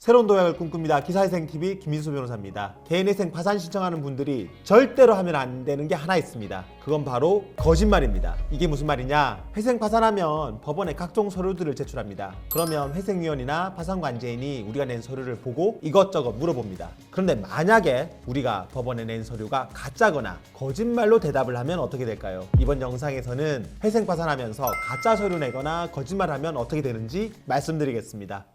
새로운 도약을 꿈꿉니다. 기사회생TV 김민수 변호사입니다. 개인회생 파산 신청하는 분들이 절대로 하면 안 되는 게 하나 있습니다. 그건 바로 거짓말입니다. 이게 무슨 말이냐? 회생 파산하면 법원에 각종 서류들을 제출합니다. 그러면 회생위원이나 파산관제인이 우리가 낸 서류를 보고 이것저것 물어봅니다. 그런데 만약에 우리가 법원에 낸 서류가 가짜거나 거짓말로 대답을 하면 어떻게 될까요? 이번 영상에서는 회생 파산하면서 가짜 서류 내거나 거짓말하면 어떻게 되는지 말씀드리겠습니다.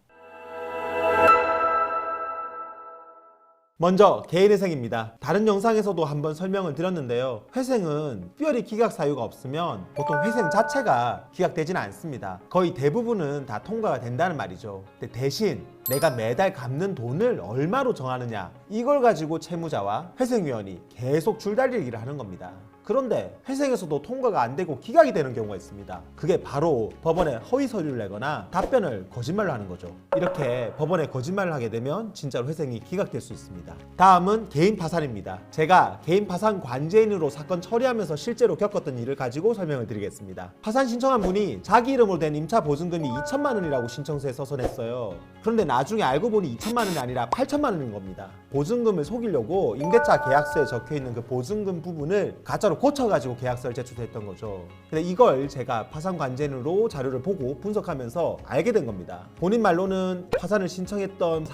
먼저 개인회생입니다. 다른 영상에서도 한번 설명을 드렸는데요. 회생은 특별히 기각 사유가 없으면 보통 회생 자체가 기각되지는 않습니다. 거의 대부분은 다 통과가 된다는 말이죠. 근데 대신 내가 매달 갚는 돈을 얼마로 정하느냐, 이걸 가지고 채무자와 회생위원이 계속 줄다리기를 하는 겁니다. 그런데 회생에서도 통과가 안 되고 기각이 되는 경우가 있습니다. 그게 바로 법원에 허위 서류를 내거나 답변을 거짓말로 하는 거죠. 이렇게 법원에 거짓말을 하게 되면 진짜로 회생이 기각될 수 있습니다. 다음은 개인 파산입니다. 제가 개인 파산 관제인으로 사건 처리하면서 실제로 겪었던 일을 가지고 설명을 드리겠습니다. 파산 신청한 분이 자기 이름으로 된 임차 보증금이 2천만 원이라고 신청서에 써서 냈어요. 그런데 나중에 알고 보니 2천만 원이 아니라 8천만 원인 겁니다. 보증금을 속이려고 임대차 계약서에 적혀있는 그 보증금 부분을 가짜로 고쳐가지고 계약서를 제출했던 거죠. 근데 이걸 제가 파산관제인으로 자료를 보고 분석하면서 알게 된 겁니다. 본인 말로는 파산을 신청했던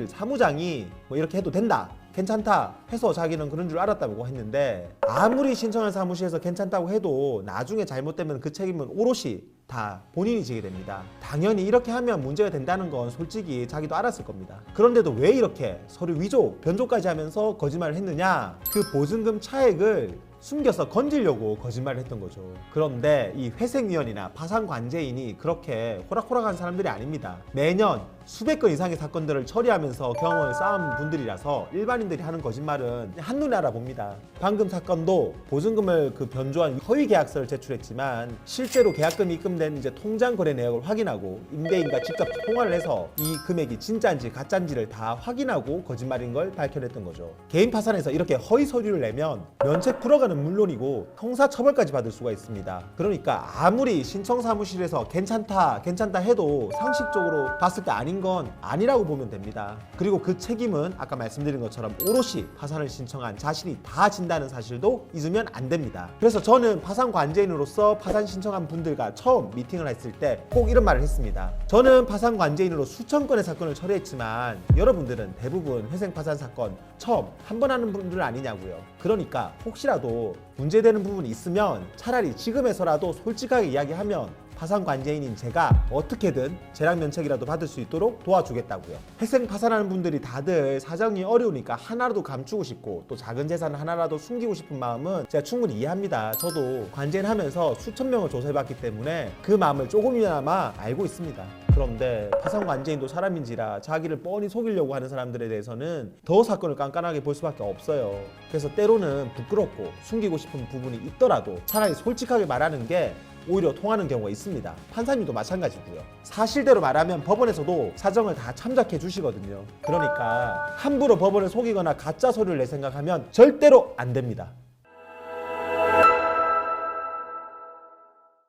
사무장이 뭐 이렇게 해도 된다, 괜찮다 해서 자기는 그런 줄 알았다고 했는데, 아무리 신청한 사무실에서 괜찮다고 해도 나중에 잘못되면 그 책임은 오롯이 다 본인이 지게 됩니다. 당연히 이렇게 하면 문제가 된다는 건 솔직히 자기도 알았을 겁니다. 그런데도 왜 이렇게 서류 위조, 변조까지 하면서 거짓말을 했느냐? 그 보증금 차액을 숨겨서 건지려고 거짓말을 했던 거죠. 그런데 이 회생위원이나 파산관제인이 그렇게 호락호락한 사람들이 아닙니다. 매년 수백 건 이상의 사건들을 처리하면서 경험을 쌓은 분들이라서 일반인들이 하는 거짓말은 한눈에 알아봅니다. 방금 사건도 보증금을 변조한 허위 계약서를 제출했지만 실제로 계약금이 입금된 통장 거래 내역을 확인하고 임대인과 직접 통화를 해서 이 금액이 진짜인지 가짜인지를 다 확인하고 거짓말인 걸 밝혀냈던 거죠. 개인 파산에서 이렇게 허위 서류를 내면 면책 불허가는 물론이고 형사처벌까지 받을 수가 있습니다. 그러니까 아무리 신청 사무실에서 괜찮다 해도 상식적으로 봤을 때 아닌 건 아니라고 보면 됩니다. 그리고 그 책임은 아까 말씀드린 것처럼 오롯이 파산을 신청한 자신이 다 진다는 사실도 잊으면 안 됩니다. 그래서 저는 파산관제인으로서 파산 신청한 분들과 처음 미팅을 했을 때 꼭 이런 말을 했습니다. 저는 파산관제인으로 수천 건의 사건을 처리했지만 여러분들은 대부분 회생 파산 사건 처음 한 번 하는 분들 아니냐고요. 그러니까 혹시라도 문제되는 부분이 있으면 차라리 지금에서라도 솔직하게 이야기하면 파산관제인인 제가 어떻게든 재량 면책이라도 받을 수 있도록 도와주겠다고요. 회생 파산하는 분들이 다들 사정이 어려우니까 하나라도 감추고 싶고 또 작은 재산을 하나라도 숨기고 싶은 마음은 제가 충분히 이해합니다. 저도 관제인 하면서 수천 명을 조사해봤기 때문에 그 마음을 조금이나마 알고 있습니다. 그런데 파산관제인도 사람인지라 자기를 뻔히 속이려고 하는 사람들에 대해서는 더 사건을 깐깐하게 볼 수밖에 없어요. 그래서 때로는 부끄럽고 숨기고 싶은 부분이 있더라도 차라리 솔직하게 말하는 게 오히려 통하는 경우가 있습니다. 판사님도 마찬가지고요. 사실대로 말하면 법원에서도 사정을 다 참작해 주시거든요. 그러니까 함부로 법원을 속이거나 가짜 서류를 내 생각하면 절대로 안 됩니다.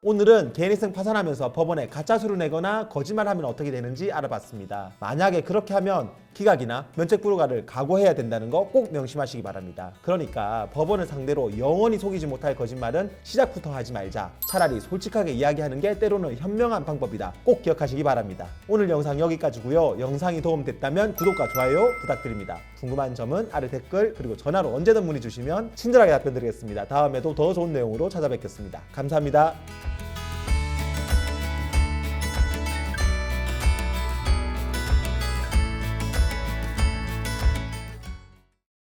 오늘은 개인회생 파산하면서 법원에 가짜 서류 내거나 거짓말하면 어떻게 되는지 알아봤습니다. 만약에 그렇게 하면 기각이나 면책 불허가를 각오해야 된다는 거 꼭 명심하시기 바랍니다. 그러니까 법원을 상대로 영원히 속이지 못할 거짓말은 시작부터 하지 말자. 차라리 솔직하게 이야기하는 게 때로는 현명한 방법이다. 꼭 기억하시기 바랍니다. 오늘 영상 여기까지고요. 영상이 도움됐다면 구독과 좋아요 부탁드립니다. 궁금한 점은 아래 댓글 그리고 전화로 언제든 문의 주시면 친절하게 답변 드리겠습니다. 다음에도 더 좋은 내용으로 찾아뵙겠습니다. 감사합니다.